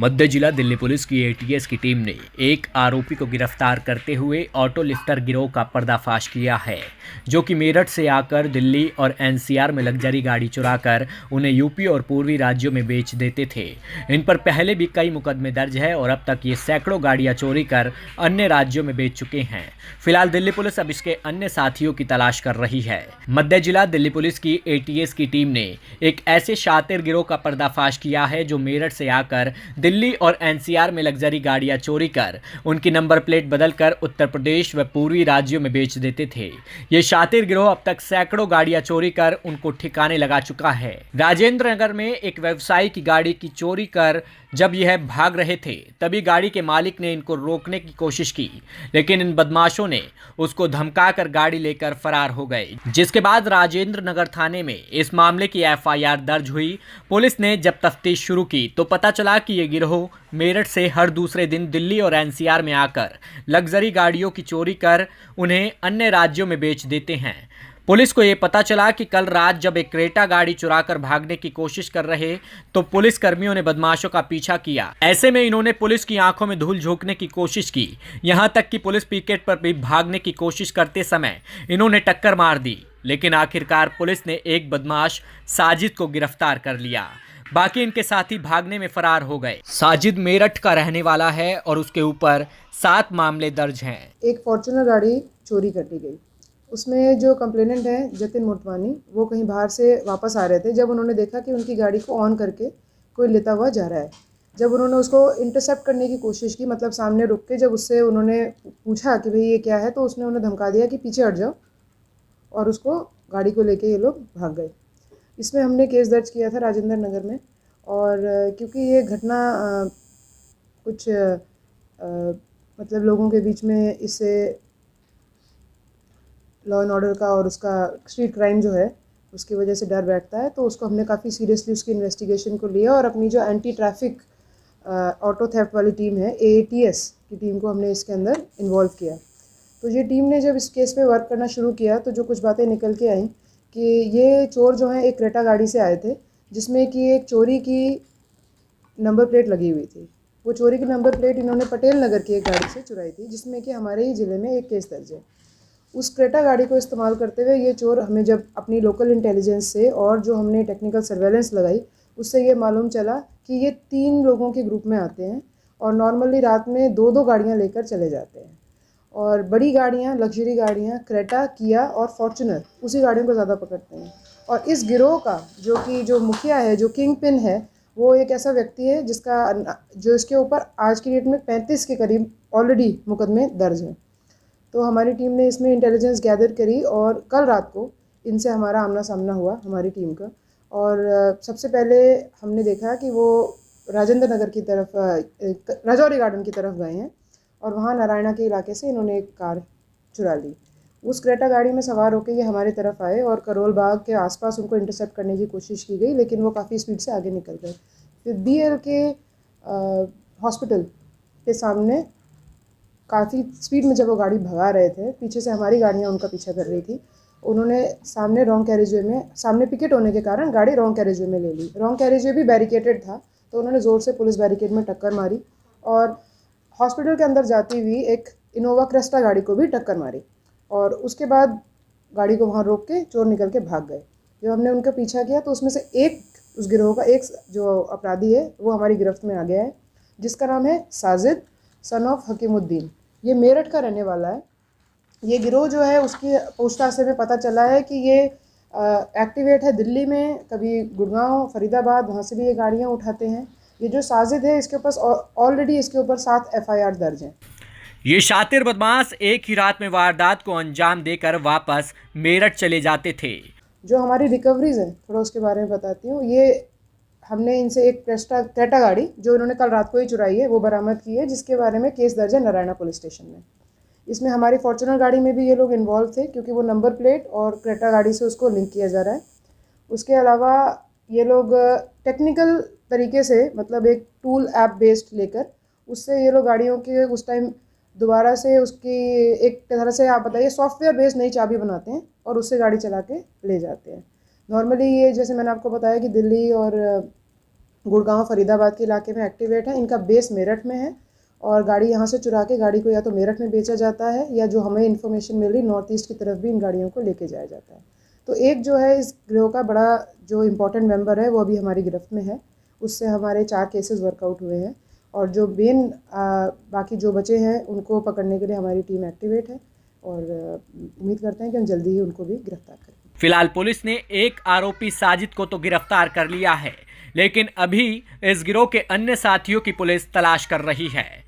मध्य जिला दिल्ली पुलिस की एटीएस की टीम ने एक आरोपी को गिरफ्तार करते हुए ऑटो लिफ्टर गिरोह का पर्दाफाश किया है, जो कि मेरठ से आकर दिल्ली और एनसीआर में लग्जरी गाड़ी चुराकर उन्हें यूपी और पूर्वी राज्यों में बेच देते थे। इन पर पहले भी कई मुकदमे दर्ज है और अब तक ये सैकड़ों गाड़ियां चोरी कर अन्य राज्यों में बेच चुके हैं। फिलहाल दिल्ली पुलिस अब इसके अन्य साथियों की तलाश कर रही है। मध्य जिला दिल्ली पुलिस की एटीएस की टीम ने एक ऐसे शातिर गिरोह का पर्दाफाश किया है जो मेरठ से आकर दिल्ली और एनसीआर में लग्जरी गाड़ियां चोरी कर उनकी नंबर प्लेट बदलकर उत्तर प्रदेश व पूर्वी राज्यों में बेच देते थे। ये शातिर गिरोह अब तक सैकड़ों गाड़ियां चोरी कर उनको ठिकाने लगा चुका है। राजेंद्र नगर में एक व्यवसायी की गाड़ी की चोरी कर जब यह भाग रहे थे, तभी गाड़ी के मालिक ने इनको रोकने की कोशिश की, लेकिन इन बदमाशों ने उसको धमकाकर गाड़ी लेकर फरार हो गए, जिसके बाद राजेंद्र नगर थाने में इस मामले की एफआईआर दर्ज हुई। पुलिस ने जब तफ्तीश शुरू की तो पता चला कि ये गिरोह मेरठ से हर दूसरे दिन दिल्ली और एनसीआर में आकर लग्जरी गाड़ियों की चोरी कर उन्हें अन्य राज्यों में बेच देते हैं। पुलिस को ये पता चला कि कल रात जब एक क्रेटा गाड़ी चुराकर भागने की कोशिश कर रहे तो पुलिस कर्मियों ने बदमाशों का पीछा किया। ऐसे में इन्होंने पुलिस की आंखों में धूल झोंकने की कोशिश की, यहां तक कि पुलिस पिकेट पर भी भागने की कोशिश करते समय इन्होंने टक्कर मार दी, लेकिन आखिरकार पुलिस ने एक बदमाश साजिद को गिरफ्तार कर लिया। बाकी इनके साथी भागने में फरार हो गए। साजिद मेरठ का रहने वाला है और उसके ऊपर 7 मामले दर्ज हैं। एक फॉर्च्यूनर गाड़ी चोरी कर ली गई। उसमें जो कंप्लेनेंट है जतिन मोटवानी, वो कहीं बाहर से वापस आ रहे थे जब उन्होंने देखा कि उनकी गाड़ी को ऑन करके कोई लेता हुआ जा रहा है। जब उन्होंने उसको इंटरसेप्ट करने की कोशिश की, मतलब सामने रुक के जब उससे उन्होंने पूछा कि भाई ये क्या है, तो उसने उन्हें धमका दिया कि पीछे हट जाओ, और उसको गाड़ी को लेके ये लोग भाग गए। इसमें हमने केस दर्ज किया था राजेंद्र नगर में, और क्योंकि ये घटना कुछ मतलब लोगों के बीच में इससे लॉ एंड ऑर्डर का और उसका स्ट्रीट क्राइम जो है उसकी वजह से डर बैठता है, तो उसको हमने काफ़ी सीरियसली उसकी इन्वेस्टिगेशन को लिया और अपनी जो एंटी ट्रैफिक ऑटो थेफ्ट वाली टीम है एएटीएस की टीम को हमने इसके अंदर इन्वॉल्व किया। तो ये टीम ने जब इस केस पे वर्क करना शुरू किया तो जो कुछ बातें निकल के आई कि ये चोर जो हैं एक क्रेटा गाड़ी से आए थे, जिसमें कि एक चोरी की नंबर प्लेट लगी हुई थी। वो चोरी की नंबर प्लेट इन्होंने पटेल नगर की एक गाड़ी से चुराई थी, जिसमें कि हमारे ही ज़िले में एक केस दर्ज है। उस क्रेटा गाड़ी को इस्तेमाल करते हुए ये चोर हमें जब अपनी लोकल इंटेलिजेंस से और जो हमने टेक्निकल सर्वेलेंस लगाई उससे ये मालूम चला कि ये 3 लोगों के ग्रुप में आते हैं और नॉर्मली रात में 2-2 गाड़ियाँ लेकर चले जाते हैं। और बड़ी गाड़ियाँ, लग्जरी गाड़ियाँ, क्रेटा, किया और फॉर्च्यूनर, उसी गाड़ियों को ज़्यादा पकड़ते हैं। और इस गिरोह का जो मुखिया है, जो किंग पिन है, वो एक ऐसा व्यक्ति है जो इसके ऊपर आज की डेट में 35 के करीब ऑलरेडी मुकदमे दर्ज हैं। तो हमारी टीम ने इसमें इंटेलिजेंस गैदर करी और कल रात को इनसे हमारा आमना सामना हुआ हमारी टीम का। और सबसे पहले हमने देखा कि वो राजेंद्र नगर की तरफ राजौरी गार्डन की तरफ गए हैं और वहाँ नारायणा के इलाके से इन्होंने एक कार चुरा ली। उस क्रेटा गाड़ी में सवार होकर ये हमारी तरफ आए और करोल बाग के आसपास उनको इंटरसेप्ट करने की कोशिश की गई, लेकिन वो काफ़ी स्पीड से आगे निकल गए। फिर बीएल के हॉस्पिटल के सामने काफ़ी स्पीड में जब वो गाड़ी भगा रहे थे, पीछे से हमारी गाड़ियाँ उनका पीछा कर रही थी, उन्होंने सामने रॉन्ग कैरेजवे में, सामने पिकेट होने के कारण गाड़ी रॉन्ग कैरेजवे में ले ली। रॉन्ग कैरेजवे भी बैरिकेटेड था, तो उन्होंने ज़ोर से पुलिस बैरिकेड में टक्कर मारी और हॉस्पिटल के अंदर जाती हुई एक इनोवा क्रेस्टा गाड़ी को भी टक्कर मारी और उसके बाद गाड़ी को वहाँ रोक के चोर निकल के भाग गए। जब हमने उनका पीछा किया तो उसमें से एक, उस गिरोह का एक जो अपराधी है वो हमारी गिरफ्त में आ गया है, जिसका नाम है साजिद सन ऑफ हकीमुद्दीन। ये मेरठ का रहने वाला है। ये गिरोह जो है उसकी पूछताछ से में पता चला है कि ये एक्टिवेट है दिल्ली में, कभी गुड़गांव, फरीदाबाद, वहाँ से भी ये गाड़ियाँ उठाते हैं। ये जो साजिद है इसके ऊपर ऑलरेडी इसके ऊपर 7 एफआईआर दर्ज हैं। ये शातिर बदमाश एक ही रात में वारदात को अंजाम देकर वापस मेरठ चले जाते थे। जो हमारी रिकवरीज हैं थोड़ा उसके बारे में बताती हूँ। ये हमने इनसे एक क्रेटा गाड़ी जो इन्होंने कल रात को ही चुराई है वो बरामद की है, जिसके बारे में केस दर्ज है नारायणा पुलिस स्टेशन में। इसमें हमारी फॉर्च्यूनर गाड़ी में भी ये लोग इन्वॉल्व थे क्योंकि वो नंबर प्लेट और क्रेटा गाड़ी से उसको लिंक किया जा रहा है। उसके अलावा ये लोग टेक्निकल तरीके से, मतलब एक टूल ऐप बेस्ड लेकर उससे ये लोग गाड़ियों के उस टाइम दोबारा से उसकी एक तरह से, आप बताइए, सॉफ्टवेयर बेस्ड नई चाबी बनाते हैं और उससे गाड़ी चला के ले जाते हैं। नॉर्मली ये, जैसे मैंने आपको बताया कि दिल्ली और गुड़गांव फरीदाबाद के इलाके में एक्टिवेट है। इनका बेस मेरठ में है और गाड़ी यहाँ से चुरा के गाड़ी को या तो मेरठ में बेचा जाता है या जो हमें इन्फॉर्मेशन मिल रही नॉर्थ ईस्ट की तरफ भी इन गाड़ियों को लेके जाया जाता है। तो एक जो है इस गिरोह का बड़ा जो इम्पोर्टेंट मेंबर है वो अभी हमारी गिरफ्त में है। उससे हमारे 4 केसेस वर्कआउट हुए हैं और जो मेन बाकी जो बचे हैं उनको पकड़ने के लिए हमारी टीम एक्टिवेट है और उम्मीद करते हैं कि हम जल्दी ही उनको भी गिरफ्तार करें। फिलहाल पुलिस ने एक आरोपी साजिद को तो गिरफ्तार कर लिया है, लेकिन अभी इस गिरोह के अन्य साथियों की पुलिस तलाश कर रही है।